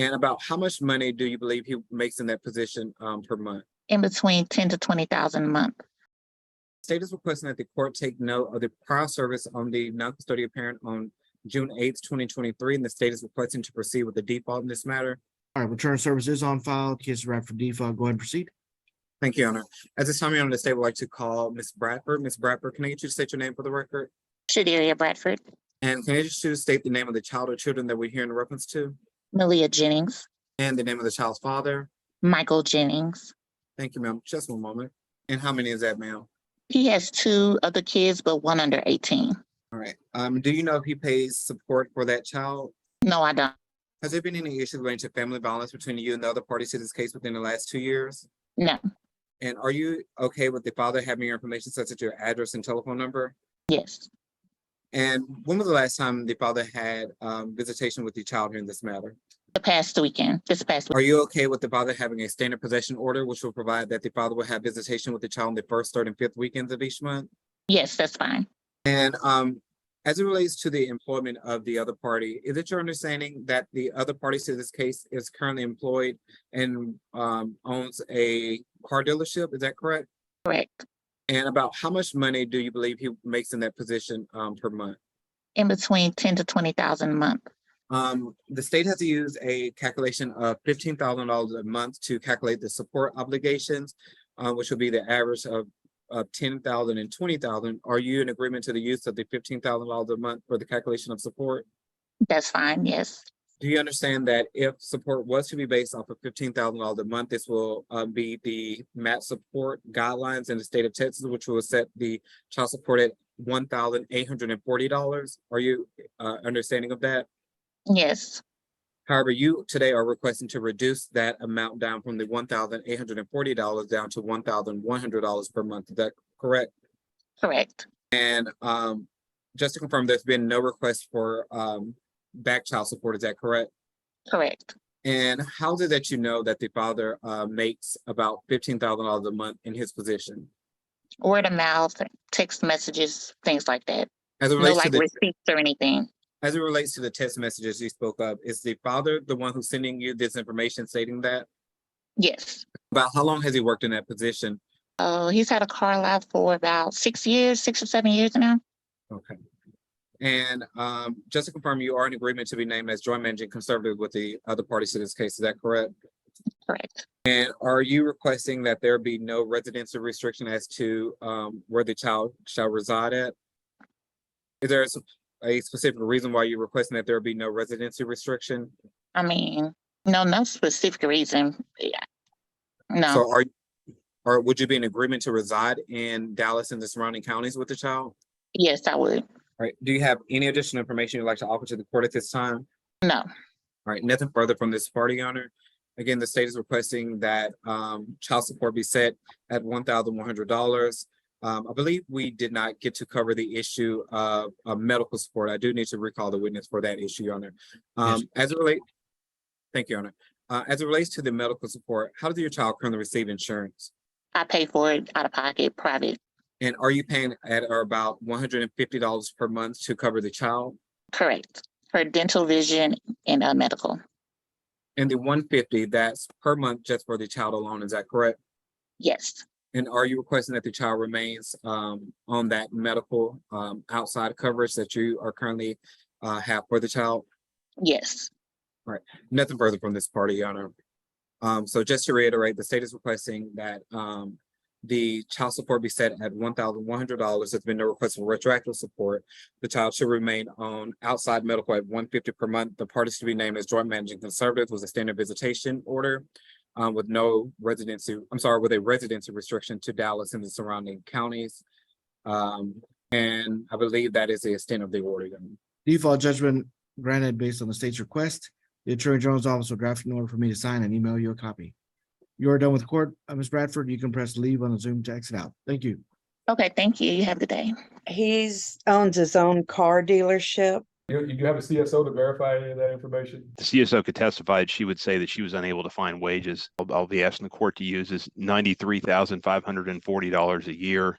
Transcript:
And about how much money do you believe he makes in that position per month? In between 10 to 20,000 a month. State is requesting that the court take note of the prior service on the non-custodial parent on June 8th, 2023, and the state is requesting to proceed with the default in this matter. All right, return service is on file. Case is wrapped for default. Go ahead and proceed. Thank you, Your Honor. At this time, Your Honor, the state would like to call Ms. Bradford. Ms. Bradford, can I get you to state your name for the record? Shaderia Bradford. And can I get you to state the name of the child or children that we're here in reference to? Malia Jennings. And the name of the child's father? Michael Jennings. Thank you, ma'am. Just one moment. And how many is that, ma'am? He has 2 other kids, but one under 18. All right. Do you know if he pays support for that child? No, I don't. Has there been any issues relating to family violence between you and the other parties to this case within the last 2 years? No. And are you okay with the father having your information such as your address and telephone number? Yes. And when was the last time the father had visitation with the child here in this matter? This past weekend. Are you okay with the father having a standard possession order, which will provide that the father will have visitation with the child on the first, third, and fifth weekends of each month? Yes, that's fine. And as it relates to the employment of the other party, is it your understanding that the other party to this case is currently employed and owns a car dealership? Is that correct? Correct. And about how much money do you believe he makes in that position per month? In between 10 to 20,000 a month. The state has to use a calculation of $15,000 a month to calculate the support obligations, which will be the average of 10,000 and 20,000. Are you in agreement to the use of the $15,000 a month for the calculation of support? That's fine. Yes. Do you understand that if support was to be based off of $15,000 a month, this will be the MAP support guidelines in the state of Texas, which will set the child support at $1,840? Are you understanding of that? Yes. However, you today are requesting to reduce that amount down from the $1,840 down to $1,100 per month. Is that correct? Correct. And just to confirm, there's been no request for back child support. Is that correct? Correct. And how is it that you know that the father makes about $15,000 a month in his position? Word of mouth, text messages, things like that. As it No relates like receipts or anything. as it relates to the text messages you spoke of, is the father the one who's sending you this information stating that? Yes. About how long has he worked in that position? He's had a car lot for about 6 years, 6 or 7 years now. Okay. And just to confirm, you are in agreement to be named as joint managing conservative with the other parties to this case. Is that correct? Correct. And are you requesting that there be no residency restriction as to where the child shall reside at? Is there a specific reason why you're requesting that there be no residency restriction? I mean, no specific reason. Yeah. No. So or would you be in agreement to reside in Dallas and the surrounding counties with the child? Yes, I would. All right. Do you have any additional information you'd like to offer to the court at this time? No. All right. Nothing further from this party, Your Honor. Again, the state is requesting that child support be set at $1,100. I believe we did not get to cover the issue of medical support. I do need to recall the witness for that issue, Your Honor. As it relates, thank you, Your Honor. As it relates to the medical support, how does your child currently receive insurance? I pay for it out of pocket, private. And are you paying at or about $150 per month to cover the child? Correct. For dental, vision, and medical. And the $150, that's per month just for the child alone, is that correct? Yes. And are you requesting that the child remains on that medical outside coverage that you are currently have for the child? Yes. All right. Nothing further from this party, Your Honor. So just to reiterate, the state is requesting that the child support be set at $1,100. There's been no request for retroactive support. The child should remain on outside medical at $150 per month. The parties to be named as joint managing conservatives was a standard visitation order with no residency. With a residency restriction to Dallas and the surrounding counties. And I believe that is the extent of the order. Default judgment granted based on the state's request. The Attorney General's office will draft an order for me to sign and email you a copy. You are done with court, Ms. Bradford. You can press leave on the Zoom to exit out. Thank you. Okay, thank you. You have a good day. He owns his own car dealership. You do have a CSO to verify any of that information? The CSO could testify. She would say that she was unable to find wages. I'll be asking the court to use is $93,540 a year.